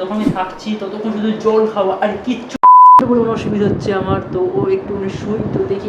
যখন আমি থাকছি ততক্ষণ শুধু জল খাওয়া আর কিচ্ছু পরিমাণ অসুবিধা হচ্ছে আমার। তো ও একটু শুই, তো দেখি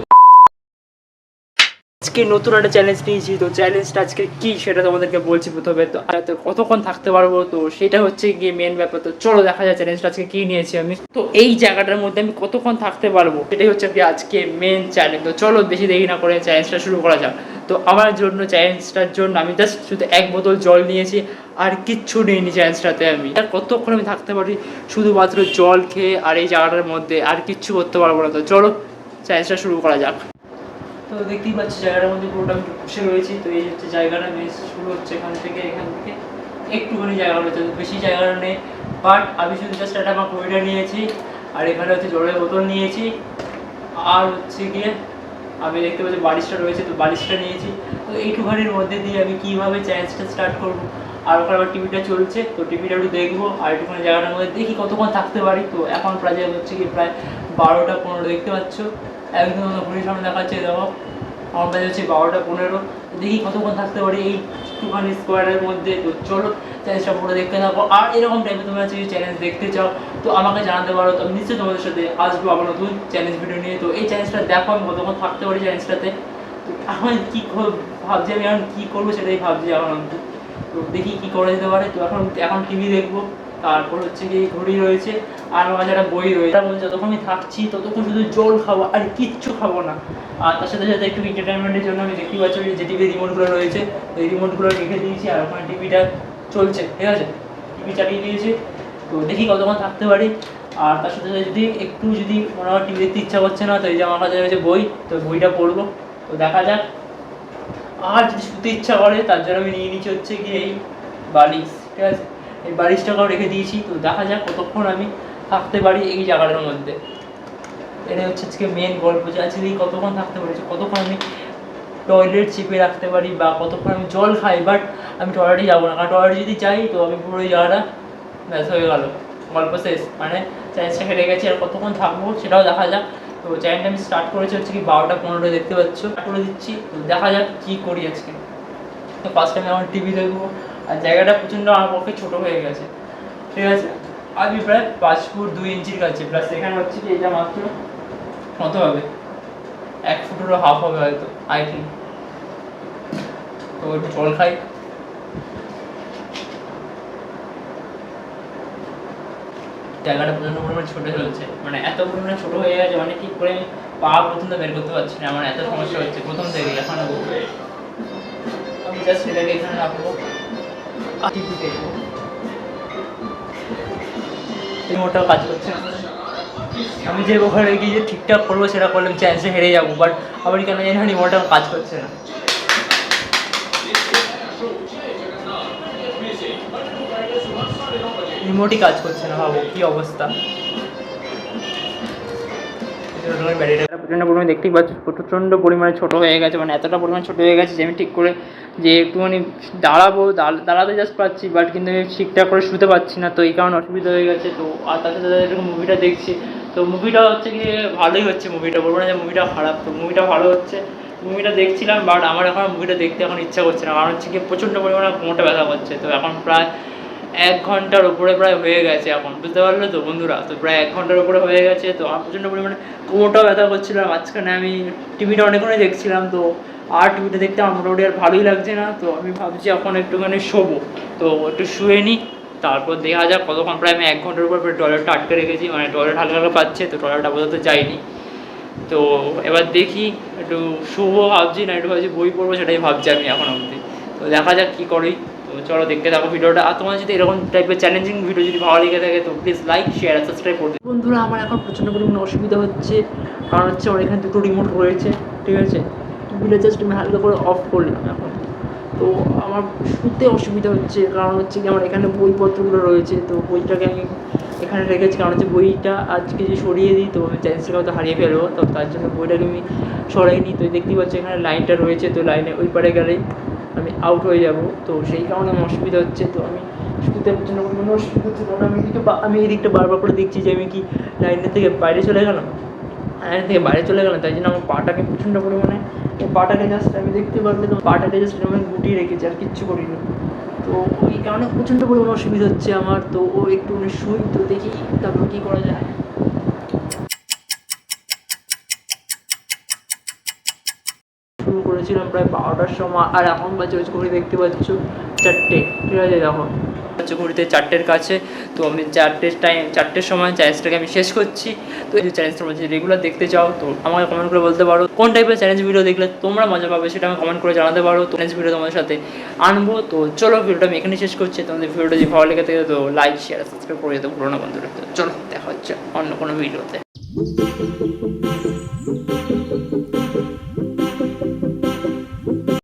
আজকে নতুন একটা চ্যালেঞ্জ নিয়েছি। তো চ্যালেঞ্জটা আজকে কি সেটা তোমাদেরকে বলছি প্রথমে। তো কতক্ষণ থাকতে পারবো, তো সেটা হচ্ছে গিয়ে মেন ব্যাপার। তো চলো দেখা যায় চ্যালেঞ্জটা আজকে কি নিয়েছি আমি। তো এই জায়গাটার মধ্যে আমি কতক্ষণ থাকতে পারবো সেটাই হচ্ছে কি আজকে মেন চ্যালেঞ্জ। তো চলো বেশি দেরি না করে চ্যালেঞ্জটা শুরু করা যাক। তো আমার জন্য চ্যালেঞ্জটার জন্য আমি জাস্ট শুধু 1 বোতল জল নিয়েছি, আর কিচ্ছু নিইনি চ্যালেঞ্জটাতে। আমি আর কতক্ষণ আমি থাকতে পারি শুধুমাত্র জল খেয়ে আর এই জায়গাটার মধ্যে, আর কিচ্ছু করতে পারবো না। তো চলো চ্যালেঞ্জটা শুরু করা যাক। তো দেখতেই পাচ্ছি জায়গাটার মধ্যে পুরোটা আমি বসে রয়েছি। তো এই হচ্ছে জায়গাটা, বেশ শুরু হচ্ছে এখান থেকে একটুখানি জায়গা রয়েছে, বেশি জায়গা নেই। বাট আমি শুধু জাস্ট একটা আমার কড়িটা নিয়েছি, আর এখানে হচ্ছে জলের বোতল নিয়েছি, আর হচ্ছে গিয়ে আমি দেখতে পাচ্ছি বালিশটা রয়েছে, তো বালিশটা নিয়েছি। তো এইটুখানির মধ্যে দিয়ে আমি কীভাবে চ্যালেঞ্জটা স্টার্ট করবো। আর ওখানে আবার টিভিটা চলছে, তো টিভিটা একটু দেখবো, আর একটুখানি জায়গাটার মধ্যে দেখি কতক্ষণ থাকতে পারি। তো এখন প্রায় হচ্ছে কি প্রায় 12টা 15 দেখতে পাচ্ছ, একদম ঘড়ির সামনে দেখাচ্ছে। দেখো আমার বাজে হচ্ছে 12টা 15। দেখি কতক্ষণ থাকতে পারি এই একটুখানি স্কোয়ারের মধ্যে। তো চলো চ্যালেঞ্জটা পুরো দেখতে থাকো। আর এরকম টাইপের তোমরা যদি চ্যালেঞ্জ দেখতে চাও তো আমাকে জানাতে পারো, তো আমি নিশ্চয়ই তোমাদের সাথে আসবো আবার নতুন চ্যালেঞ্জ ভিডিও নিয়ে। তো এই চ্যালেঞ্জটা দেখো আমি কতক্ষণ থাকতে পারি চ্যালেঞ্জটাতে। তো এখন কী ভাবছি, আমি এখন কী করবো সেটাই ভাবছি এখন অবধি। তো দেখি কী করা যেতে পারে। তো এখন টিভি দেখবো, তারপর হচ্ছে কি ঘড়ি রয়েছে, আর আমার কাছে একটা বই রয়েছে। তার মধ্যে যতক্ষণ আমি থাকছি ততক্ষণ শুধু জল খাবো আর কিচ্ছু খাবো না। আর তার সাথে সাথে একটু এন্টারটেনমেন্টের জন্য আমি দেখতে পাচ্ছি যে টিভি রিমোটগুলো রয়েছে, এই রিমোটগুলো রেখে দিয়েছি, আর ওখানে টিভিটা চলছে, ঠিক আছে, টিভি চালিয়ে দিয়েছি। তো দেখি কতক্ষণ থাকতে পারি। আর তার সাথে সাথে যদি মনে হয় টিভি দেখতে ইচ্ছা করছে না, তো এই যে আমার কাছে রয়েছে বই, তো বইটা পড়বো। তো দেখা যাক। আর যদি শুতে ইচ্ছা করে তার জন্য আমি নিয়ে নিচ্ছি হচ্ছে কি এই বালিশ, ঠিক আছে, এই বালিশটাকেও রেখে দিয়েছি। তো দেখা যাক কতক্ষণ আমি থাকতে পারি এই জায়গাটার মধ্যে। এটা হচ্ছে আজকে মেন গল্প, যে আজকে কতক্ষণ থাকতে পারি, কতক্ষণ আমি টয়লেট চেপে রাখতে পারি, বা কতক্ষণ আমি জল খাই। বাট আমি টয়লেটে যাবো না, কারণ টয়লেটে যদি যাই তো আমি পুরো এই জায়গাটা ব্যাস হয়ে গেল, গল্প শেষ। মানে চ্যালেঞ্জটা হেরে গেছি, আর কতক্ষণ থাকবো সেটাও দেখা যাক। তো চ্যালেঞ্জটা আমি স্টার্ট করেছি হচ্ছে কি 12টা 15 দেখতে পাচ্ছ, করে দিচ্ছি। তো দেখা যাক কী করি আজকে। তো ফার্স্ট আমি আমার টিভি দেখবো। আর জায়গাটা প্রচণ্ড আমার পক্ষে ছোটো হয়ে গেছে, ঠিক আছে, আমি প্রায় 5 ফুট 2 ইঞ্চির কাছে, প্লাস এখানে হচ্ছে কি এটা মাত্র কত হবে, 1 ফুটেরও হাফ হবে হয়তো, আই থিঙ্ক। তো একটু জল খাই। জায়গাটা প্রচণ্ড পরিমাণে ছোটো চলছে, মানে এত পরিমাণে ছোটো হয়ে গেছে, মানে ঠিক করে আমি পা পর্যন্ত বের করতে পারছি না, আমার এত সমস্যা হচ্ছে প্রথম থেকে এখনো। আমি জাস্ট এটাকে এখানে রাখবো, টিভি দেখবো। রিমোটটাও কাজ করছে না। আমি যে ওখানে গিয়ে ঠিকঠাক করবো সেটা করলাম, চ্যালেঞ্জে হেরে যাবো। বাট আবার কেন জানি না রিমোটটাও কাজ করছে না, রিমোটই কাজ করছে না, ভাবো কী অবস্থা। ব্যাটারিটা প্রচণ্ড পরিমাণে দেখতেই পাচ্ছি, প্রচণ্ড পরিমাণে ছোটো হয়ে গেছে, মানে এতটা পরিমাণে ছোটো হয়ে গেছে যে আমি ঠিক করে যে একটুখানি দাঁড়াতে জাস্ট পারছি, বাট কিন্তু আমি ঠিকঠাক করে শুতে পারছি না। তো এই কারণে অসুবিধা হয়ে গেছে। তো আর তার সাথে এরকম মুভিটা দেখছি। তো মুভিটা হচ্ছে গিয়ে ভালোই হচ্ছে, মুভিটা বলবো না যে মুভিটা খারাপ। তো মুভিটা ভালো হচ্ছে, মুভিটা দেখছিলাম। বাট আমার এখন মুভিটা দেখতে এখন ইচ্ছা করছে না, কারণ হচ্ছে গিয়ে প্রচণ্ড পরিমাণে কোমরটা ব্যথা করছে। তো এখন প্রায় 1 ঘন্টার উপরে প্রায় হয়ে গেছে এখন, বুঝতে পারলে তো বন্ধুরা। তো প্রায় 1 ঘন্টার উপরে হয়ে গেছে। তো আমার প্রচণ্ড পরিমাণে কোমরটাও ব্যথা করছিলাম। মাঝখানে আমি টিভিটা অনেকক্ষণই দেখছিলাম, তো আর টিভিটা দেখতে আমার মোটামুটি আর ভালোই লাগছে না। তো আমি ভাবছি এখন একটুখানি শোবো, তো একটু শুয়ে নিই, তারপর দেখা যাক কতক্ষণ। প্রায় আমি 1 ঘন্টার উপর টয়লেটটা আটকে রেখেছি, মানে টয়লেট হালকা হালকা পাচ্ছে, তো টয়লেট আপাতত যাইনি। তো এবার দেখি একটু শুবো ভাবছি, না একটু ভাবছি বই পড়বো, সেটাই ভাবছি আমি এখন অবধি। তো দেখা যাক কী করি। তো চলো দেখতে থাকো ভিডিওটা। আর তোমার যদি এরকম টাইপের চ্যালেঞ্জিং ভিডিও যদি ভালো লেগে থাকে তো প্লিজ লাইক শেয়ার আর সাবস্ক্রাইব করবে। বন্ধুরা আমার এখন প্রচণ্ড পরিমাণে অসুবিধা হচ্ছে, কারণ হচ্ছে আমার এখানে 2টো রিমোট রয়েছে, ঠিক আছে। টিভিটা জাস্ট আমি হালকা করে অফ করলাম এখন। তো আমার শুতে অসুবিধা হচ্ছে, কারণ হচ্ছে কি আমার এখানে বইপত্রগুলো রয়েছে। তো বইটাকে আমি এখানে রেখেছি, কারণ হচ্ছে বইটা আজকে যে সরিয়ে দিই তো আমি চ্যালেঞ্জটাকে হয়তো হারিয়ে ফেলবো। তো তার জন্য বইটাকে আমি সরাইনি। তো দেখতেই পাচ্ছি এখানে লাইনটা রয়েছে, তো লাইনে ওই পারে গেলেই আমি আউট হয়ে যাব। তো সেই কারণে আমার অসুবিধা হচ্ছে। তো আমি শুতে প্রচণ্ড পরিমাণে অসুবিধা হচ্ছে, কারণ আমি এদিকটা বারবার করে দেখছি যে আমি কি লাইনের থেকে বাইরে চলে গেলাম, লাইনের থেকে বাইরে চলে গেলাম। তাই জন্য আমার পাটাকে প্রচণ্ড পরিমাণে, পাটাকে জাস্ট আমি দেখতে পারলে তো পাটাকে জাস্ট আমি গুটিয়ে রেখেছি, আর কিচ্ছু করিনি। তো ওই কারণে প্রচণ্ড পরিমাণে অসুবিধা হচ্ছে আমার। তো ও একটু শুই, তো দেখি তারপর কী করা যায়। শুরু করেছিলাম প্রায় 12টার সময়, আর এখন বাজে হচ্ছে ঘড়ি দেখতে পাচ্ছ 4টে, ঠিক আছে? দেখো হচ্ছে ঘড়িতে 4টের কাছে। তো আমি 4টের সময় চ্যালেঞ্জটাকে আমি শেষ করছি। তো এই চ্যালেঞ্জটার মধ্যে রেগুলার দেখতে চাও তো আমাকে কমেন্ট করে বলতে পারো কোন টাইপের চ্যালেঞ্জ ভিডিও দেখলে তোমরা মজা পাবে, সেটা আমি কমেন্ট করে জানাতে পারো। তো চ্যালেঞ্জ ভিডিও তোমাদের সাথে আনবো। তো চলো ভিডিওটা আমি এখানে শেষ করছি। তোমাদের ভিডিওটা যদি ভালো লেগে থাকে তো লাইক শেয়ার সাবস্ক্রাইব করে যেতে ভুলো না বন্ধুরা। তো চলো দেখা হচ্ছে অন্য কোনো ভিডিওতে।